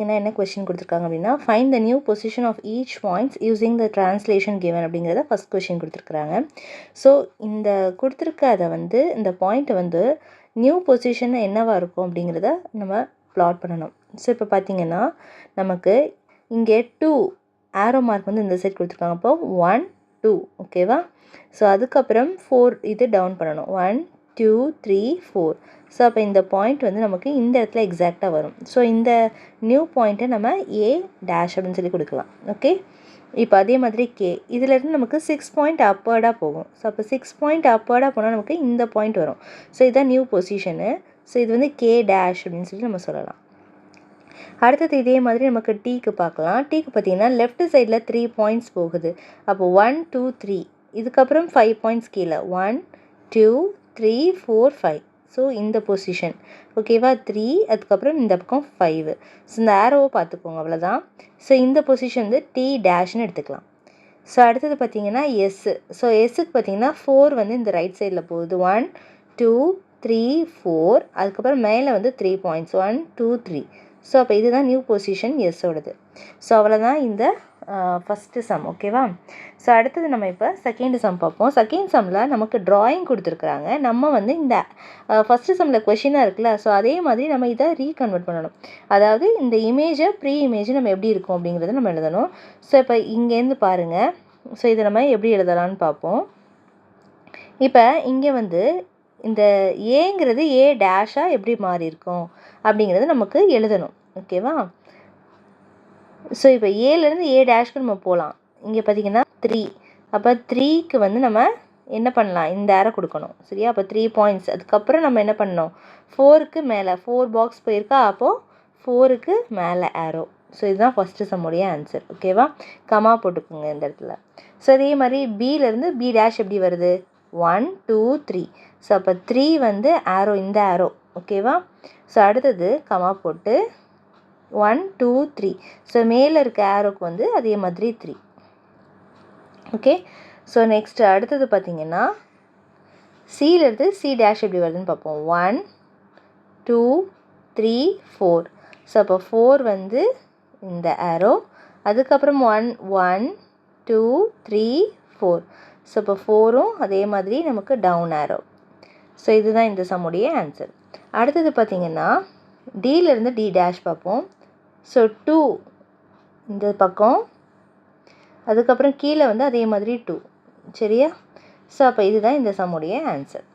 என்ன கொஸ்டின் கொடுத்துருக்காங்க அப்படின்னா find the new position of each points using the translation given அப்படிங்கிறத ஃபஸ்ட் கொஸ்டின் கொடுத்துருக்குறாங்க. ஸோ இந்த கொடுத்துருக்க அதை வந்து இந்த பாயிண்ட்டை வந்து நியூ பொசிஷன் என்னவாக இருக்கும் அப்படிங்கிறத நம்ம ப்ளாட் பண்ணணும். ஸோ இப்போ பார்த்திங்கன்னா நமக்கு இங்கே 2 ஆரோ மார்க் வந்து இந்த சைட் கொடுத்துருக்காங்க. அப்போ 1 2 ஓகேவா. ஸோ அதுக்கப்புறம் 4 இது டவுன் பண்ணணும். 1 2 3 4. ஸோ அப்போ இந்த பாயிண்ட் வந்து நமக்கு இந்த இடத்துல எக்ஸாக்டாக வரும். ஸோ இந்த நியூ பாயிண்ட்டை நம்ம ஏ டேஷ் அப்படின்னு சொல்லி கொடுக்கலாம். ஓகே. இப்போ அதே மாதிரி கே இதிலேருந்து நமக்கு 6 பாயிண்ட் அப்வர்டாக போகும். ஸோ அப்போ 6 பாயிண்ட் அப்வர்டாக போனால் நமக்கு இந்த பாயிண்ட் வரும். ஸோ இதுதான் நியூ பொசிஷனு. ஸோ இது வந்து கே டேஷ் அப்படின்னு சொல்லி நம்ம சொல்லலாம். அடுத்தது இதே மாதிரி நமக்கு டீக்கு பார்க்கலாம். டீக்கு பார்த்திங்கன்னா லெஃப்ட் சைடில் 3 பாயிண்ட்ஸ் போகுது. அப்போ 1 2 3 இதுக்கப்புறம் 5 பாயிண்ட்ஸ் கீழே 1 2 3 4 5. ஸோ இந்த பொசிஷன் ஓகேவா. 3 அதுக்கப்புறம் இந்த பக்கம் 5. ஸோ இந்த ஆரோவை பார்த்துக்கோங்க, அவ்வளோதான். ஸோ இந்த பொசிஷன் வந்து டி டேஷ்னு எடுத்துக்கலாம். ஸோ அடுத்தது பார்த்திங்கன்னா எஸ்ஸு. ஸோ எஸ்ஸுக்கு பார்த்திங்கன்னா 4 வந்து இந்த ரைட் சைடில் போகுது. 1 2 3 4 அதுக்கப்புறம் மேலே வந்து 3 பாயிண்ட்ஸ் 1 2 3. ஸோ அப்போ இதுதான் நியூ பொசிஷன் எஸ்ஸோடது. ஸோ அவ்வளோதான் இந்த ஃபஸ்ட்டு சம் ஓகேவா. ஸோ அடுத்தது நம்ம இப்போ செகண்ட் சம் பார்ப்போம். செகண்ட் சம்மில் நமக்கு ட்ராயிங் கொடுத்துருக்குறாங்க. நம்ம வந்து இந்த ஃபஸ்ட்டு சம்மில் கொஷினாக இருக்குல்ல, ஸோ அதே மாதிரி நம்ம இதை ரீகன்வெர்ட் பண்ணணும். அதாவது இந்த இமேஜை ப்ரீ இமேஜ் நம்ம எப்படி இருக்கும் அப்படிங்கிறத நம்ம எழுதணும். ஸோ இப்போ இங்கேருந்து பாருங்கள். ஸோ இதை நம்ம எப்படி எழுதலான்னு பார்ப்போம். இப்போ இங்கே வந்து இந்த ஏங்கிறது ஏ டேஷாக எப்படி மாறி இருக்கும் அப்படிங்கிறது நமக்கு எழுதணும் ஓகேவா. ஸோ இப்போ ஏலேருந்து ஏ டேஷ்க்கு நம்ம போகலாம். இங்கே பார்த்திங்கன்னா 3. அப்போ 3க்கு வந்து நம்ம என்ன பண்ணலாம், இந்த ஆரோ கொடுக்கணும் சரியா. அப்போ 3 பாயிண்ட்ஸ் அதுக்கப்புறம் நம்ம என்ன பண்ணணும், 4க்கு மேலே 4 பாக்ஸ் போயிருக்கா. அப்போது 4க்கு மேலே ஆரோ. ஸோ இதுதான் ஃபஸ்ட்டு சம்முடைய ஆன்சர் ஓகேவா. கமா போட்டுக்கோங்க இந்த இடத்துல. ஸோ அதே மாதிரி பியிலேருந்து பி டேஷ் எப்படி வருது 1 2 3. ஸோ அப்போ 3 வந்து ஆரோ இந்த ஆரோ ஓகேவா. ஸோ அடுத்தது கமா போட்டு 1 2 3. ஸோ மேலே இருக்க ஆரோக்கு வந்து அதே மாதிரி 3 ஓகே. ஸோ நெக்ஸ்ட்டு அடுத்தது பார்த்திங்கன்னா சியிலேருந்து சி டேஷ் எப்படி வருதுன்னு பார்ப்போம். 1 2 3 4. ஸோ அப்போ 4 வந்து இந்த ஆரோ அதுக்கப்புறம் 1 1 2 3 4. ஸோ இப்போ 4ம் அதே மாதிரி நமக்கு டவுன் ஆரோ. ஸோ இதுதான் இந்த சம்முடைய ஆன்சர். அடுத்தது பார்த்திங்கன்னா டியிலேருந்து டி டேஷ் பார்ப்போம். ஸோ 2 இந்த பக்கம் அதுக்கப்புறம் கீழே வந்து அதே மாதிரி 2 சரியா. ஸோ அப்போ இதுதான் இந்த சம்முடைய ஆன்சர்.